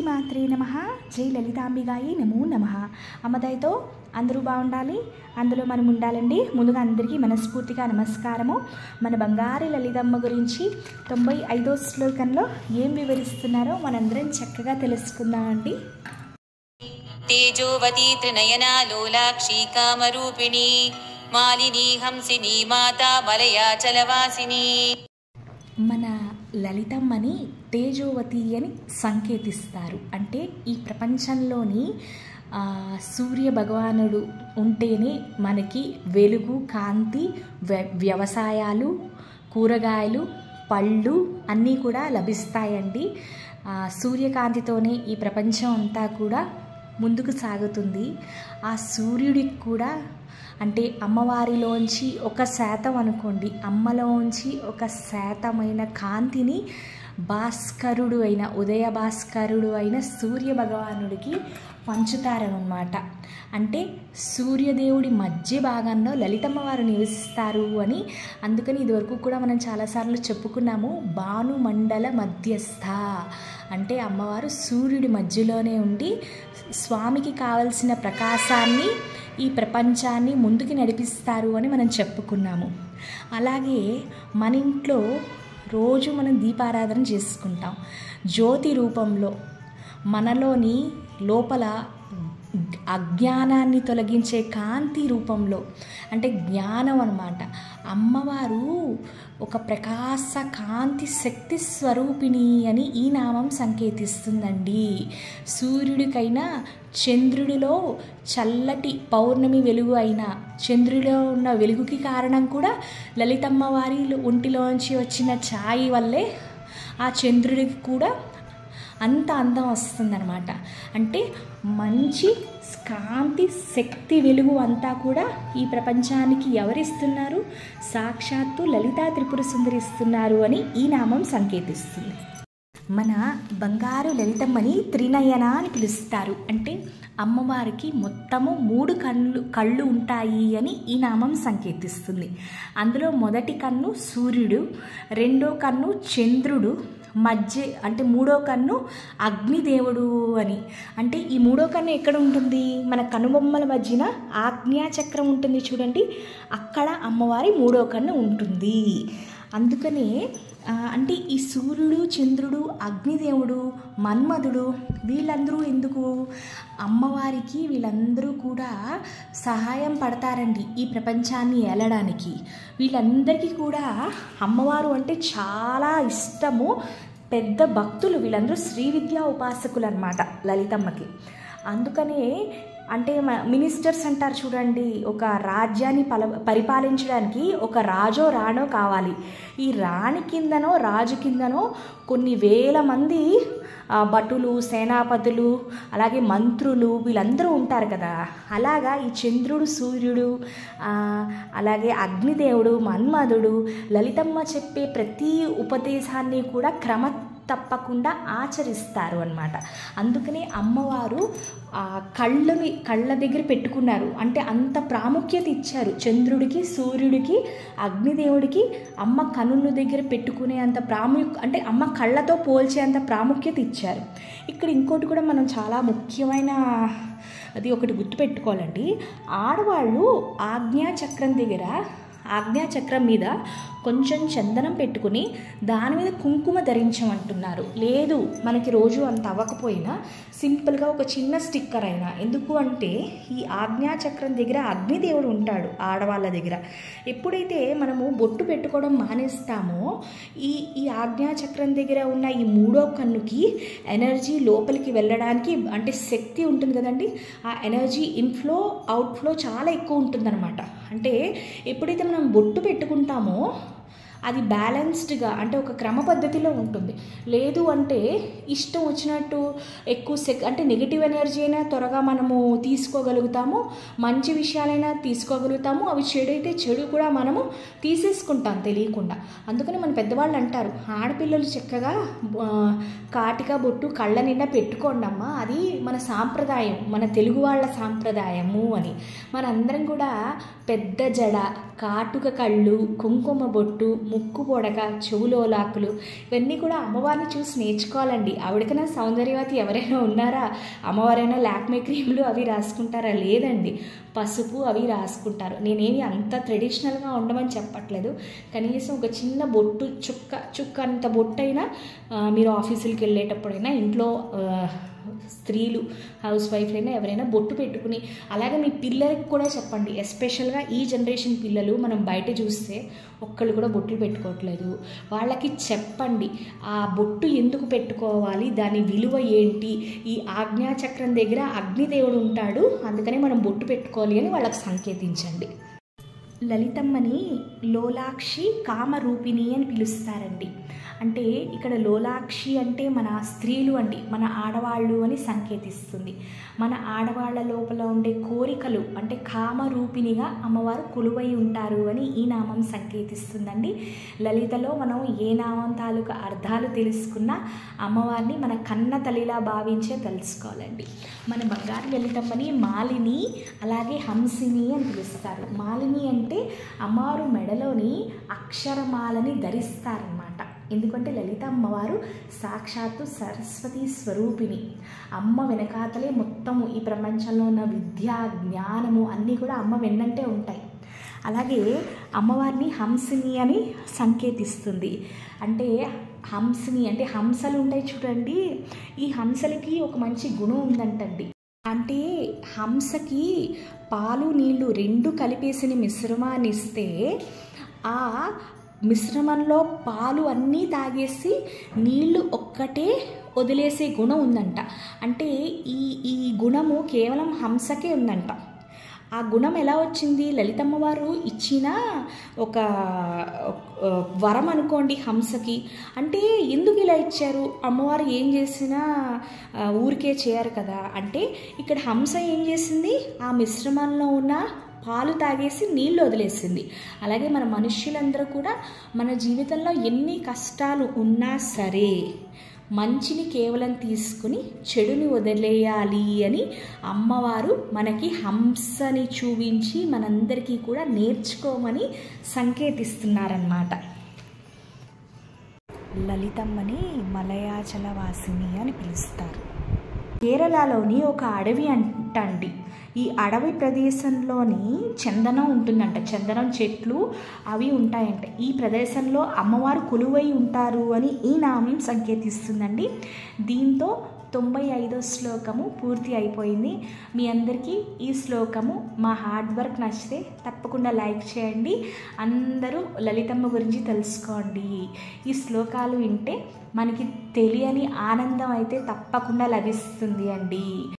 శ్రీమాత్రే నమః. జై లలితాంబిగాయి నమో నమః. అమ్మదయతో అందరూ బాగుండాలి, అందులో మనం ఉండాలండి. ముందుగా అందరికీ మనస్ఫూర్తిగా నమస్కారము. మన బంగారు లలితమ్మ గురించి 95వ శ్లోకంలో ఏం వివరిస్తున్నారో మనందరం చక్కగా తెలుసుకుందామండి. తేజోవతి త్రినయనా లోలాక్షి కామరూపిణి మాలిని హంసిని మాతా మలయాచలవాసిని. మన లలితమ్మని తేజోవతి అని సంకేతిస్తారు. అంటే ఈ ప్రపంచంలోని సూర్య భగవానుడు ఉంటేనే మనకి వెలుగు, కాంతి, వ్యవసాయాలు, కూరగాయలు, పళ్ళు అన్నీ కూడా లభిస్తాయండి. సూర్యకాంతితోనే ఈ ప్రపంచం అంతా కూడా ముందుకు సాగుతుంది. ఆ సూర్యుడికి కూడా అంటే అమ్మవారిలోంచి 1% అనుకోండి, అమ్మలోంచి 1% కాంతిని భాస్కరుడు అయిన ఉదయ భాస్కరుడు అయిన సూర్య భగవానుడికి పంచుతారనమాట. అంటే సూర్యదేవుడి మధ్య భాగంలో లలితమ్మవారు నివసిస్తారు అని. అందుకని ఇదివరకు కూడా మనం చాలాసార్లు చెప్పుకున్నాము, భానుమండల మధ్యస్థ అంటే అమ్మవారు సూర్యుడి మధ్యలోనే ఉండి స్వామికి కావలసిన ప్రకాశాన్ని, ఈ ప్రపంచాన్ని ముందుకు నడిపిస్తారు అని మనం చెప్పుకున్నాము. అలాగే మన ఇంట్లో రోజు మనం దీపారాధన చేసుకుంటాం. జ్యోతి రూపంలో మనలోని లోపల అజ్ఞానాన్ని తొలగించే కాంతి రూపంలో అంటే జ్ఞానం అన్నమాట. అమ్మవారు ఒక ప్రకాశ కాంతి శక్తి స్వరూపిణి అని ఈ నామం సంకేతిస్తుందండి. సూర్యుడికైనా చంద్రుడిలో చల్లటి పౌర్ణమి వెలుగు అయినా చంద్రుడిలో ఉన్న వెలుగుకి కారణం కూడా లలితమ్మవారి ఒంటిలోంచి వచ్చిన ఛాయి వల్లే ఆ చంద్రుడికి కూడా అంత అందం వస్తుందన్నమాట. అంటే మంచి కాంతి శక్తి వెలుగు అంతా కూడా ఈ ప్రపంచానికి ఎవరిస్తున్నారు? సాక్షాత్తు లలితా త్రిపుర సుందరి ఇస్తున్నారు అని ఈ నామం సంకేతిస్తుంది. మన బంగారు లలితమ్మని త్రినయన అని పిలుస్తారు. అంటే అమ్మవారికి మొత్తము 3 కళ్ళు ఉంటాయి అని ఈ నామం సంకేతిస్తుంది. అందులో మొదటి కన్ను సూర్యుడు, రెండో కన్ను చంద్రుడు, మధ్య అంటే 3వ కన్ను అగ్నిదేవుడు అని. అంటే ఈ 3వ కన్ను ఎక్కడ ఉంటుంది? మన కనుబొమ్మల మధ్యన ఆజ్ఞాచక్రం ఉంటుంది చూడండి, అక్కడ అమ్మవారి 3వ కన్ను ఉంటుంది. అందుకనే అంటే ఈ సూర్యుడు, చంద్రుడు, అగ్నిదేవుడు, మన్మధుడు వీళ్ళందరూ ఎందుకు? అమ్మవారికి వీళ్ళందరూ కూడా సహాయం పడతారండి ఈ ప్రపంచాన్ని ఏలడానికి. వీళ్ళందరికీ కూడా అమ్మవారు అంటే చాలా ఇష్టము, పెద్ద భక్తులు. వీళ్ళందరూ శ్రీ విద్యా ఉపాసకులు అన్నమాట లలితమ్మకి. అందుకనే అంటే మినిస్టర్స్ అంటారు చూడండి, ఒక రాజ్యాన్ని పరిపాలించడానికి ఒక రాజో రాణో కావాలి. ఈ రాణి కిందనో రాజు కిందనో కొన్ని వేల మంది భటులు, సేనాపతులు, అలాగే మంత్రులు వీళ్ళందరూ ఉంటారు కదా. అలాగా ఈ చంద్రుడు, సూర్యుడు, అలాగే అగ్నిదేవుడు, మన్మధుడు లలితమ్మ చెప్పే ప్రతి ఉపదేశాన్ని కూడా తప్పకుండా ఆచరిస్తారు అన్నమాట. అందుకని అమ్మవారు కళ్ళ దగ్గర పెట్టుకున్నారు. అంటే అంత ప్రాముఖ్యత ఇచ్చారు చంద్రుడికి, సూర్యుడికి, అగ్నిదేవుడికి. అమ్మ కన్నుల దగ్గర పెట్టుకునే అంత అంటే అమ్మ కళ్ళతో పోల్చేంత ప్రాముఖ్యత ఇచ్చారు. ఇక్కడ ఇంకోటి కూడా మనం చాలా ముఖ్యమైన అది ఒకటి గుర్తుపెట్టుకోవాలండి. ఆడవాళ్ళు ఆజ్ఞాచక్రం మీద కొంచెం చందనం పెట్టుకుని దాని మీద కుంకుమ ధరించమంటున్నారు. లేదు మనకి రోజు అంత అవ్వకపోయినా సింపుల్గా ఒక చిన్న స్టిక్కర్ అయినా. ఎందుకు అంటే ఈ ఆజ్ఞాచక్రం దగ్గర అగ్నిదేవుడు ఉంటాడు ఆడవాళ్ళ దగ్గర. ఎప్పుడైతే మనము బొట్టు పెట్టుకోవడం మానేస్తామో ఈ ఆజ్ఞాచక్రం దగ్గర ఉన్న ఈ 3వ కన్నుకి ఎనర్జీ లోపలికి వెళ్ళడానికి అంటే శక్తి ఉంటుంది కదండి. ఆ ఎనర్జీ ఇన్ఫ్లో అవుట్ఫ్లో చాలా ఎక్కువ ఉంటుందన్నమాట. అంటే ఎప్పుడైతే మనం బొట్టు పెట్టుకుంటామో అది బ్యాలెన్స్డ్గా అంటే ఒక క్రమ పద్ధతిలో ఉంటుంది. లేదు అంటే ఇష్టం వచ్చినట్టు ఎక్కువ అంటే నెగిటివ్ ఎనర్జీ అయినా త్వరగా మనము తీసుకోగలుగుతాము, మంచి విషయాలైనా తీసుకోగలుగుతాము. అవి చెడు అయితే చెడు కూడా మనము తీసేసుకుంటాం తెలియకుండా. అందుకని మన పెద్దవాళ్ళు అంటారు, ఆడపిల్లలు చక్కగా కాటిక బొట్టు కళ్ళ నిండా పెట్టుకోండమ్మా, అది మన సాంప్రదాయం, మన తెలుగు వాళ్ళ సాంప్రదాయము అని. మనందరం కూడా పెద్ద జడ, కాటుక కళ్ళు, కుంకుమ బొట్టు, ముక్కు పొడక, చెవులోలాకులు ఇవన్నీ కూడా అమ్మవారిని చూసి నేర్చుకోవాలండి. ఆవిడకైనా సౌందర్యవతి ఎవరైనా ఉన్నారా? అమ్మవారైనా లాక్మే క్రీములు అవి రాసుకుంటారా? లేదండి, పసుపు అవి రాసుకుంటారు. నేనేమి అంత ట్రెడిషనల్గా ఉండమని చెప్పట్లేదు. కనీసం ఒక చిన్న బొట్టు, చుక్క అంత బొట్టు అయినా మీరు ఆఫీసులకి వెళ్ళేటప్పుడైనా, ఇంట్లో స్త్రీలు హౌస్ వైఫ్లైనా ఎవరైనా బొట్టు పెట్టుకుని, అలాగే మీ పిల్లలకి కూడా చెప్పండి. ఎస్పెషల్గా ఈ జనరేషన్ పిల్లలు మనం బయట చూస్తే ఒక్కళ్ళు కూడా బొట్లు పెట్టుకోవట్లేదు. వాళ్ళకి చెప్పండి ఆ బొట్టు ఎందుకు పెట్టుకోవాలి, దాని విలువ ఏంటి, ఈ ఆజ్ఞాచక్రం దగ్గర అగ్నిదేవుడు ఉంటాడు, అందుకని మనం బొట్టు పెట్టుకోవాలి అని వాళ్ళకి సంకేతించండి. లలితమ్మని లోలాక్షి కామరూపిణి అని పిలుస్తారండి. అంటే ఇక్కడ లోలాక్షి అంటే మన స్త్రీలు అండి, మన ఆడవాళ్ళు అని సంకేతిస్తుంది. మన ఆడవాళ్ళ లోపల ఉండే కోరికలు అంటే కామరూపిణిగా అమ్మవారు కొలువై ఉంటారు అని ఈ నామం సంకేతిస్తుందండి. లలితలో మనం ఏ నామం తాలూకా అర్థాలు తెలుసుకున్నా అమ్మవారిని మన కన్న తల్లిలా భావించే తెలుసుకోవాలండి. మన బంగారు లలితమ్మని మాలిని అలాగే హంసిని అని పిలుస్తారు. మాలిని అంటే అమ్మవారు మెడలోని అక్షరమాలని ధరిస్తారన్నమాట. ఎందుకంటే లలిత అమ్మవారు సాక్షాత్తు సరస్వతి స్వరూపిణి. అమ్మ వెనకాతలే మొత్తము ఈ ప్రపంచంలో ఉన్న విద్య, జ్ఞానము అన్నీ కూడా అమ్మ వెన్నంటే ఉంటాయి. అలాగే అమ్మవారిని హంసిని అని సంకేతిస్తుంది. అంటే హంసిని అంటే హంసలు ఉంటాయి చూడండి, ఈ హంసలకి ఒక మంచి గుణం ఉందంటండి. అంటే హంసకి పాలు నీళ్ళు రెండు కలిపేసిన మిశ్రమాన్ని ఇస్తే ఆ మిశ్రమంలో పాలు అన్నీ తాగేసి నీళ్లు ఒక్కటే వదిలేసే గుణం ఉందంట. అంటే ఈ గుణము కేవలం హంసకే ఉందంట. ఆ గుణం ఎలా వచ్చింది? లలితమ్మవారు ఇచ్చిన ఒక వరం అనుకోండి హంసకి. అంటే ఎందుకు ఇలా ఇచ్చారు? అమ్మవారు ఏం చేసినా ఊరికే చేయరు కదా. అంటే ఇక్కడ హంస ఏం చేసింది? ఆ మిశ్రమంలో ఉన్న పాలు తాగేసి నీళ్ళు వదిలేసింది. అలాగే మన మనుష్యులందరూ కూడా మన జీవితంలో ఎన్ని కష్టాలు ఉన్నా సరే మంచిని కేవలం తీసుకుని చెడుని వదిలేయాలి అని అమ్మవారు మనకి హంసని చూపించి మనందరికీ కూడా నేర్చుకోమని సంకేతిస్తున్నారన్నమాట. లలితమ్మని మలయాచలవాసిని అని పిలుస్తారు. కేరళలోని ఒక అడవి అంటండి. ఈ అడవి ప్రదేశంలోని చందనం ఉంటుందంట. చందనం చెట్లు అవి ఉంటాయంట. ఈ ప్రదేశంలో అమ్మవారు కొలువై ఉంటారు అని ఈ నామం సంకేతిస్తుందండి. దీంతో 95వ శ్లోకము పూర్తి అయిపోయింది. మీ అందరికీ ఈ శ్లోకము మా హార్డ్ వర్క్ నచ్చితే తప్పకుండా లైక్ చేయండి. అందరూ లలితమ్మ గురించి తెలుసుకోండి. ఈ శ్లోకాలు వింటే మనకి తెలియని ఆనందం అయితే తప్పకుండా లభిస్తుంది అండి.